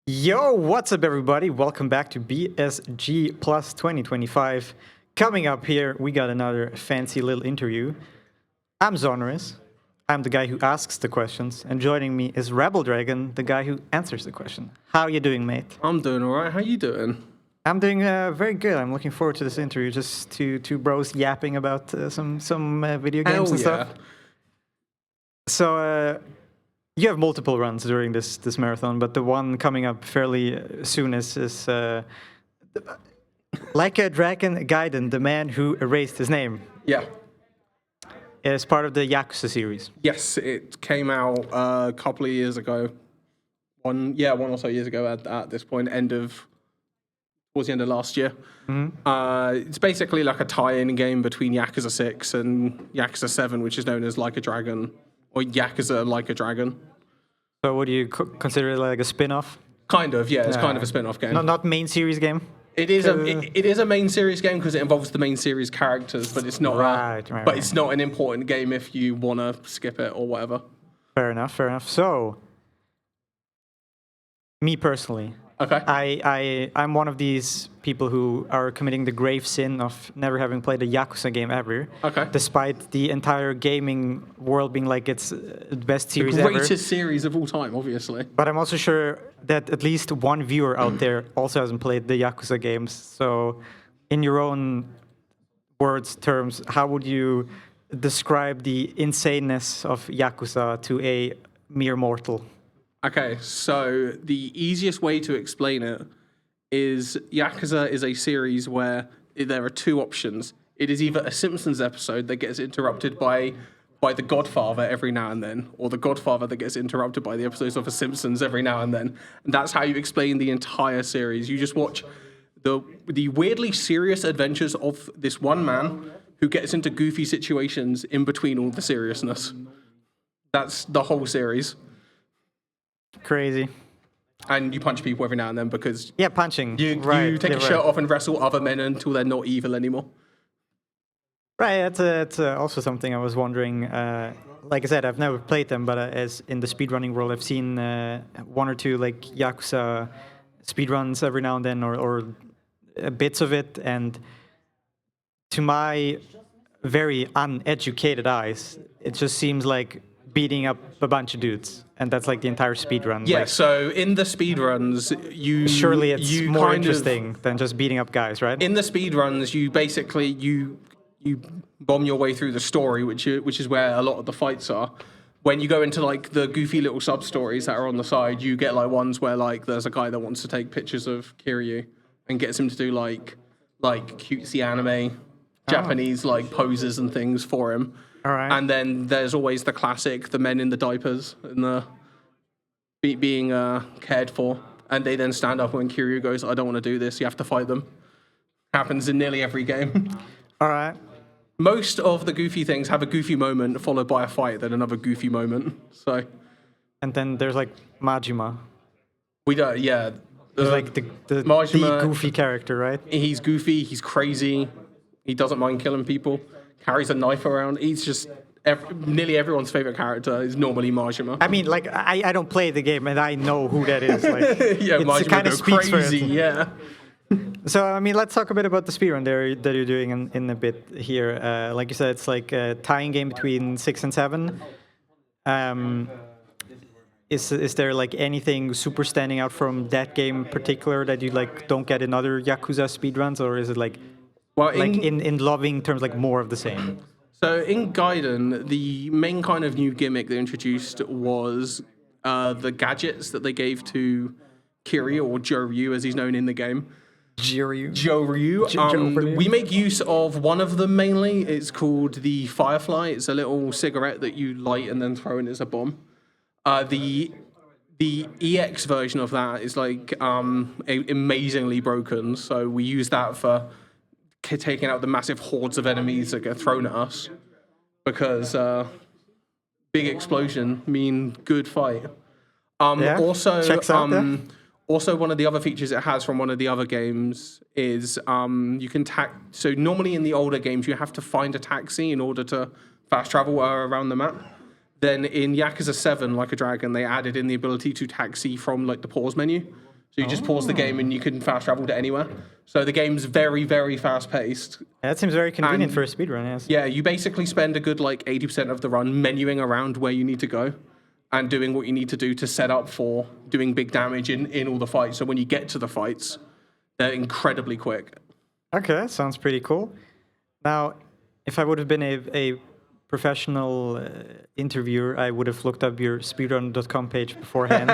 Yo, what's up, everybody? Welcome back to BSG Plus 2025. Coming up here, we got another fancy little interview. I'm Xoneris. I'm the guy who asks the questions, and joining me is Rebel Dragon, the guy who answers the question. How you doing, mate? I'm doing all right. How you doing? I'm doing very good. I'm looking forward to this interview. Just two bros yapping about some video games and stuff. So. You have multiple runs during this marathon, but the one coming up fairly soon is Like A Dragon Gaiden, the man who erased his name. Yeah. It's part of the Yakuza series. Yes, it came out a couple of years ago. One or so years ago at this point, towards the end of last year. Mm-hmm. It's basically like a tie-in game between Yakuza 6 and Yakuza 7, which is known as Like a Dragon, or Yakuza Like a Dragon. So would you consider it like a spin-off? Kind of, yeah. It's kind of a spin-off game. Not main series game? It is a main series game because it involves the main series characters, but it's not Right. It's not an important game if you want to skip it or whatever. Fair enough. So, me personally, okay, I'm one of these people who are committing the grave sin of never having played a Yakuza game ever. Okay. Despite the entire gaming world being like it's the best series ever. The greatest series of all time, obviously. But I'm also sure that at least one viewer out there also hasn't played the Yakuza games. So, in your own terms, how would you describe the insaneness of Yakuza to a mere mortal? Okay, so the easiest way to explain it is Yakuza is a series where there are two options. It is either a Simpsons episode that gets interrupted by The Godfather every now and then, or The Godfather that gets interrupted by the episodes of The Simpsons every now and then. And that's how you explain the entire series. You just watch the weirdly serious adventures of this one man who gets into goofy situations in between all the seriousness. That's the whole series. Crazy. And you punch people every now and then because punching. You take your shirt off and wrestle other men until they're not evil anymore. Right, that's also something I was wondering. Like I said, I've never played them, but as in the speedrunning world, I've seen one or two like Yakuza speedruns every now and then, or bits of it, and to my very uneducated eyes, it just seems like beating up a bunch of dudes, and that's like the entire speedrun. Yeah, like, so in the speedruns, surely it's more interesting than just beating up guys, right? In the speedruns, you basically you bomb your way through the story, which is where a lot of the fights are. When you go into like the goofy little sub stories that are on the side, you get like ones where like there's a guy that wants to take pictures of Kiryu and gets him to do like cutesy anime Japanese like poses and things for him. All right. And then there's always the classic, the men in the diapers and the being cared for, and they then stand up when Kiryu goes, "I don't want to do this." You have to fight them. Happens in nearly every game. All right. Most of the goofy things have a goofy moment followed by a fight, then another goofy moment. So. And then there's like Majima. We don't. Yeah. He's like the Majima, goofy character, right? He's goofy. He's crazy. He doesn't mind killing people. Carries a knife around. He's just nearly everyone's favorite character is normally Majima. I mean, like I don't play the game, and I know who that is. Like, yeah, Majima kind of speaks crazy. for it. Yeah. So I mean, let's talk a bit about the speedrun that you're doing in a bit here. Like you said, it's like a tying game between 6 and 7. Is there like anything super standing out from that game in particular that you like don't get in other Yakuza speedruns, or is it like? Well, in loving terms, like more of the same. So in Gaiden, the main kind of new gimmick they introduced was the gadgets that they gave to Kiryu, or Joryu as he's known in the game. Joryu. We make use of one of them mainly. It's called the Firefly. It's a little cigarette that you light and then throw in as a bomb. The EX version of that is like amazingly broken. So we use that for taking out the massive hordes of enemies that get thrown at us, because big explosion mean good fight. Also, checks out also one of the other features it has from one of the other games is you can so normally in the older games you have to find a taxi in order to fast travel around the map. Then in Yakuza 7, Like a Dragon, they added in the ability to taxi from like the pause menu. So you just pause the game and you can fast travel to anywhere. So the game's very, very fast paced. Yeah, that seems very convenient for a speedrun, yes. Yeah, you basically spend a good like 80% of the run menuing around where you need to go and doing what you need to do to set up for doing big damage in all the fights. So when you get to the fights, they're incredibly quick. Okay, sounds pretty cool. Now, if I would have been a professional interviewer, I would have looked up your speedrunner.com page beforehand.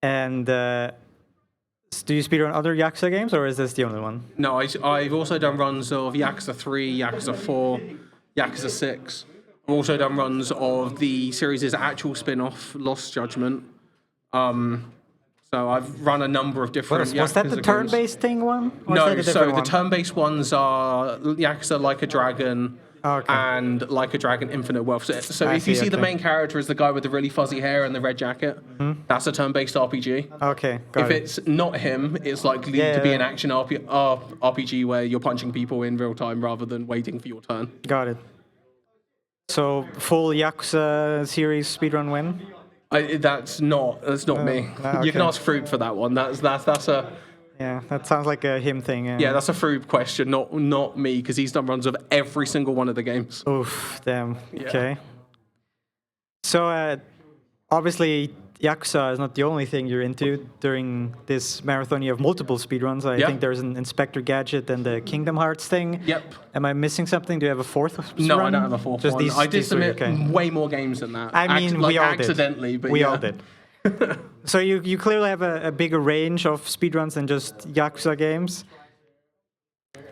And do you speedrun other Yakuza games, or is this the only one? No, I've also done runs of Yakuza 3, Yakuza 4, Yakuza 6. I've also done runs of the series' actual spin-off, Lost Judgment. So I've run a number of different Was that the Yakuza turn-based thing one? Or No, is that a so different the one? turn-based ones are Yakuza Like a Dragon Okay. and Like a Dragon Infinite Wealth. So I if you see, see the okay. main character is the guy with the really fuzzy hair and the red jacket, that's a turn-based RPG. Okay, got If it. it's not him, it's likely to be an action RPG where you're punching people in real time rather than waiting for your turn. Got it. So, full Yakuza series speedrun win? That's not me. no, You can okay. ask Fruit for that one. That's a Yeah, that sounds like a him thing. yeah, that's a Fruit question, not me, because he's done runs of every single one of the games. Oof, damn. Yeah. Okay. So, obviously, Yakuza is not the only thing you're into. During this marathon, you have multiple speedruns. I Yeah. think there's an Inspector Gadget and the Kingdom Hearts thing. Yep. Am I missing something? Do you have a fourth No, I run? don't have a fourth Just one. These, I did these three, submit okay. way more games than that. I mean, like we all accidentally, did. but We yeah. all did. So you clearly have a bigger range of speedruns than just Yakuza games.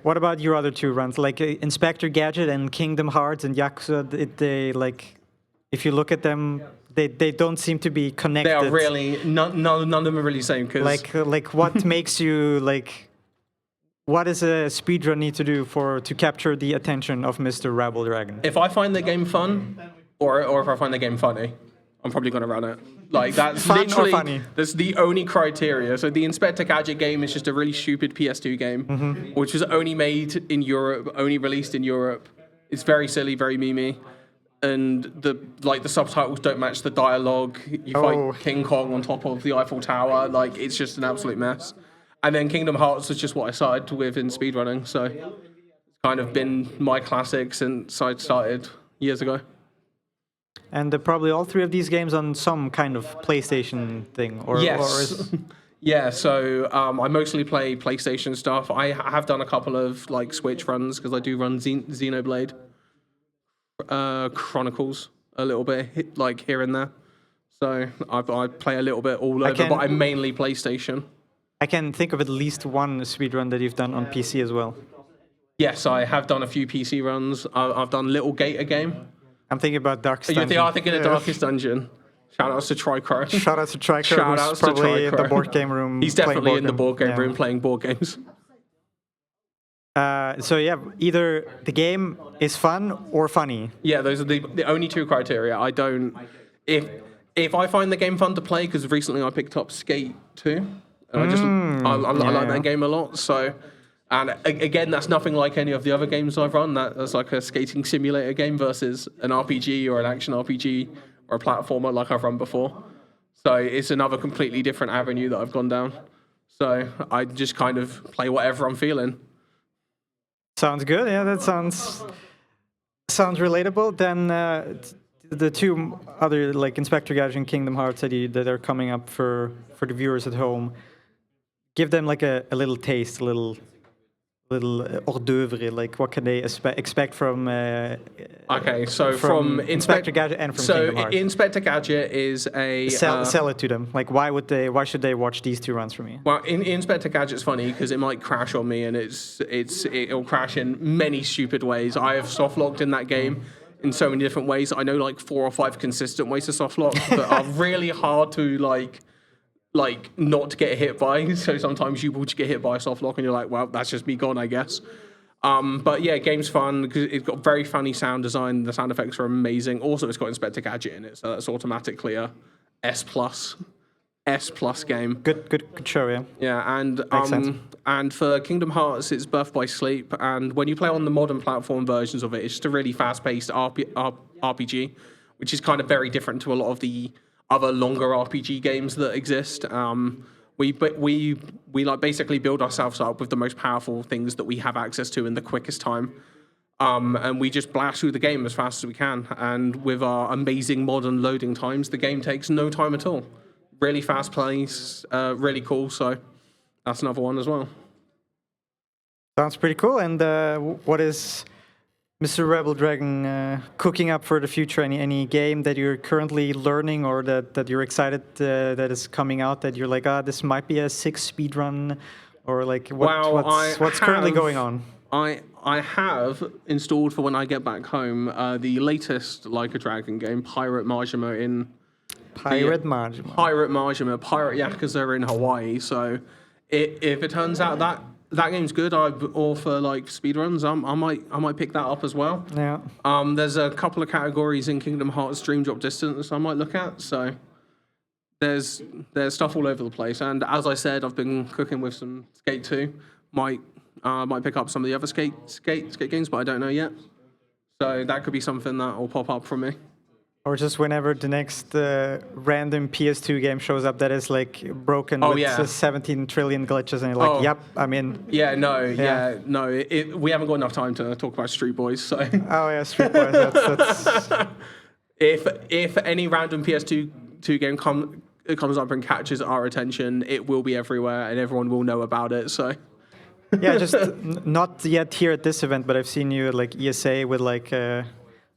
What about your other two runs, like Inspector Gadget and Kingdom Hearts and Yakuza? They like, if you look at them, they don't seem to be connected. They are really none of them are really the same. Cause Like what makes you like? What does a speedrun need to do to capture the attention of Mr. Rebel Dragon? if I find the game fun, or if I find the game funny, I'm probably going to run it. Like that's Fun or literally funny? that's the only criteria. So the Inspector Gadget game is just a really stupid PS2 game, which was only made in Europe, only released in Europe. It's very silly, very memey, and the subtitles don't match the dialogue. You Oh. fight King Kong on top of the Eiffel Tower. Like it's just an absolute mess. And then Kingdom Hearts was just what I started with in speedrunning. So it's kind of been my classic since I started years ago. And probably all three of these games on some kind of PlayStation thing, or Yes. Yeah, so I mostly play PlayStation stuff. I have done a couple of like Switch runs because I do run Xenoblade Chronicles a little bit, like here and there. So I play a little bit all over, but I'm mainly PlayStation. I can think of at least one speedrun that you've done on PC as well. Yes, I have done a few PC runs. I've done Little Gator game. I'm thinking about Darkest You Dungeon. are thinking of Darkest Dungeon. Shout outs to Tricro. Shout out to Triker, Shout who's outs to probably in the Tricro. board game room. He's playing definitely in the board game Yeah. room playing board games. So yeah, either the game is fun or funny. Yeah, those are the only two criteria. I don't if I find the game fun to play, because recently I picked up Skate 2, and I like that game a lot. So, and again, that's nothing like any of the other games I've run. That's like a skating simulator game versus an RPG or an action RPG or a platformer like I've run before. So it's another completely different avenue that I've gone down. So I just kind of play whatever I'm feeling. Sounds good. Yeah, that sounds relatable. Then the two other, like Inspector Gadget and Kingdom Hearts that are coming up for the viewers at home, give them like a little taste, a little hors d'oeuvre. Like what can they expect from? Okay, so from Inspector Gadget and from Kingdom Hearts. Inspector Gadget is a Sell it to them. Like why should they watch these two runs from me? Well, Inspector Gadget's funny because it might crash on me, and it'll crash in many stupid ways. I have soft locked in that game in so many different ways. I know like 4 or 5 consistent ways to soft lock that are really hard to like not to get hit by. So sometimes you will just get hit by a soft lock, and you're like, well, that's just me gone, I guess. But yeah, game's fun because it's got very funny sound design. The sound effects are amazing. Also, it's got Inspector Gadget in it, so that's automatically a S plus game. Good show, yeah. Yeah, sense. and for Kingdom Hearts, it's Birth by Sleep, and when you play on the modern platform versions of it, it's just a really fast-paced RPG, which is kind of very different to a lot of the other longer RPG games that exist. We like basically build ourselves up with the most powerful things that we have access to in the quickest time. And we just blast through the game as fast as we can. And with our amazing modern loading times, the game takes no time at all. Really fast plays, really cool. So that's another one as well. Sounds pretty cool. And what is Mr. Rebel Dragon cooking up for the future? Any game that you're currently learning or that you're excited that is coming out that you're like, this might be a 6 speedrun, or like what's currently going on? I have installed for when I get back home the latest Like a Dragon game, Pirate Yakuza Pirate Yakuza in Hawaii. So if it turns out that game's good, or for like speedruns, I might pick that up as well. Yeah. There's a couple of categories in Kingdom Hearts Dream Drop Distance I might look at. So there's stuff all over the place. And as I said, I've been cooking with some Skate 2. Might pick up some of the other skate games, but I don't know yet. So that could be something that will pop up from me. Or just whenever the next random PS2 game shows up that is like broken with 17 trillion glitches, and you're like, yep, I'm in. Yeah, no. We haven't got enough time to talk about Street Boys, so. Oh yeah, Street Boys. That's... If any random PS2 game comes up and catches our attention, it will be everywhere, and everyone will know about it. So. Yeah, just not yet here at this event, but I've seen you at like ESA with like.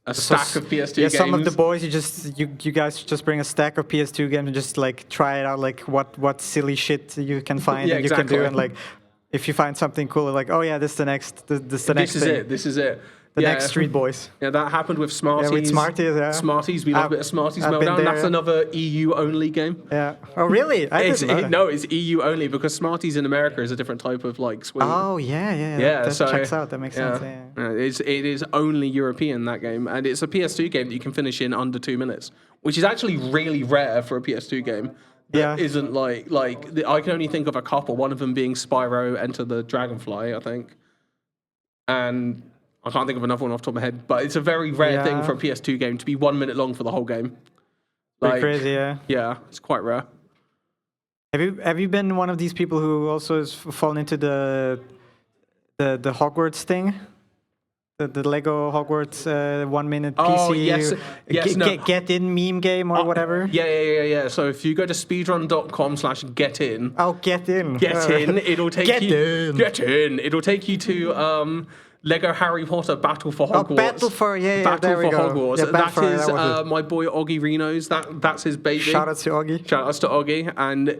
A stack of PS2 games. Yeah, some of the boys, you guys just bring a stack of PS2 games and just like try it out, like what silly shit you can find and you can do, and like if you find something cool, like this is the next this is it. The next Street Boys. Yeah, that happened with Smarties. Yeah, with Smarties, yeah. Smarties, we love a bit of Smarties Meltdown. That's another EU only game. Yeah. Oh, really? No, it's EU only because Smarties in America is a different type of like sweet. Oh, yeah. That checks out. That makes sense. Yeah. It is only European, that game, and it's a PS2 game that you can finish in under 2 minutes, which is actually really rare for a PS2 game. That isn't like I can only think of a couple. One of them being Spyro Enter the Dragonfly, I think, and I can't think of another one off the top of my head, but it's a very rare thing for a PS2 game to be 1 minute long for the whole game. Pretty crazy, yeah. Yeah, it's quite rare. Have you been one of these people who also has fallen into the Hogwarts thing? The Lego Hogwarts 1 minute PC get in meme game or whatever? Yeah. So if you go to speedrun.com/getin. Oh, get in. It'll take you. Get in. It'll take you to Lego Harry Potter Battle for Hogwarts. Oh, Battle for Hogwarts. Yeah, that is my boy Oggy Reno's. That's his baby. Shout out to Oggy. Shout outs to Oggy. And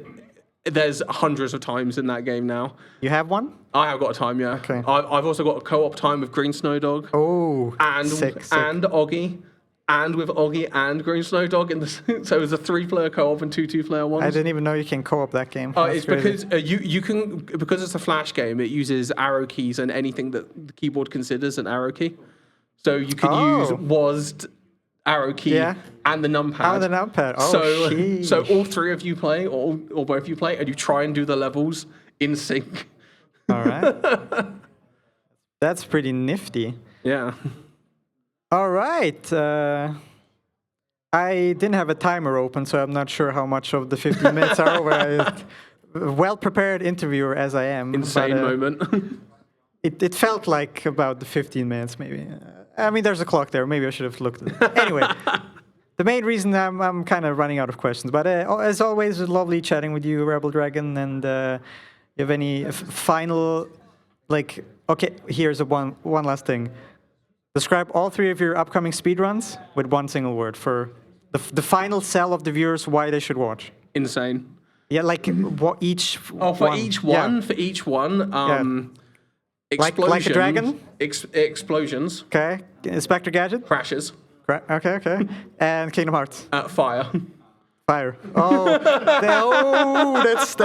there's hundreds of times in that game now. You have one? I have got a time, yeah. Okay. I've also got a co-op time with Green Snow Dog. Oh, sick. And Oggy. And with Oggy and Green Snow Dog, so it was a 3-player co-op and 2 2-player ones. I didn't even know you can co-op that game. It's crazy. Because you can, because it's a flash game. It uses arrow keys and anything that the keyboard considers an arrow key. So you can use WASD, arrow key, and the numpad. Oh, the numpad. So all three of you play, or both of you play, and you try and do the levels in sync. All right. That's pretty nifty. Yeah. All right. I didn't have a timer open, so I'm not sure how much of the 15 minutes are over. Well-prepared interviewer as I am. Insane moment. It felt like about the 15 minutes, maybe. I mean, there's a clock there. Maybe I should have looked at it. Anyway, the main reason I'm kind of running out of questions. But as always, it's lovely chatting with you, Rebel Dragon. And you have any final, like, okay, here's one last thing. Describe all 3 of your upcoming speedruns with one single word for the final sell of the viewers why they should watch. Insane. Yeah, like each. Oh, for each one. For each one. Explosion. Like a dragon. Explosions. Okay. Inspector Gadget. Crashes. Okay. And Kingdom Hearts. Fire. Fire. Oh, that's.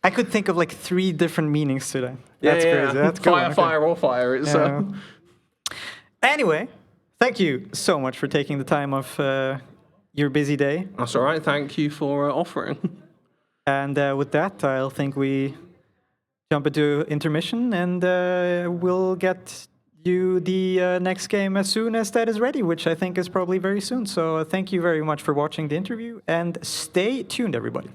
I could think of like 3 different meanings to that. That's crazy. That's cool. Fire or fire. It's. Anyway, thank you so much for taking the time of your busy day. That's all right. Thank you for offering. And with that, I'll think we jump into intermission, and we'll get you the next game as soon as that is ready, which I think is probably very soon. So thank you very much for watching the interview, and stay tuned, everybody.